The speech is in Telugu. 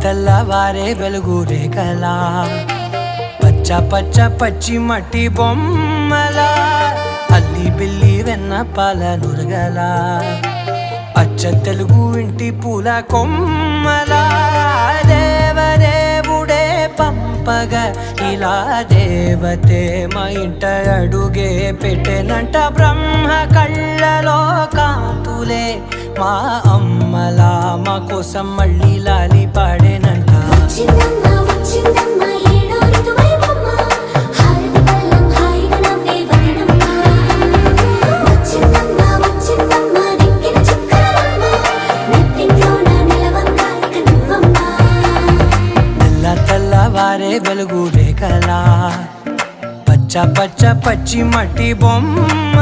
తెల్లవారే వెలుగు రేఖలా పచ్చ పచ్చ పచ్చి మట్టి బొమ్మలా అల్లి బిల్లి వెన్న పాల నురగలా అచ్చ తెలుగు ఇంటి పూల కొమ్మలా దేవదేవుడే పంపగా ఇలా దేవతే మా ఇంట అడుగే పెట్టెనంట బ్రహ్మ కళ్ళలో కాంతులే మా అమ్మలా మా కోసం మళ్ళీ లాలి పాడేనంట తెల్లవారే వెలుగు రేఖలా పచ్చ పచ్చ పచ్చి మట్టి బొమ్మ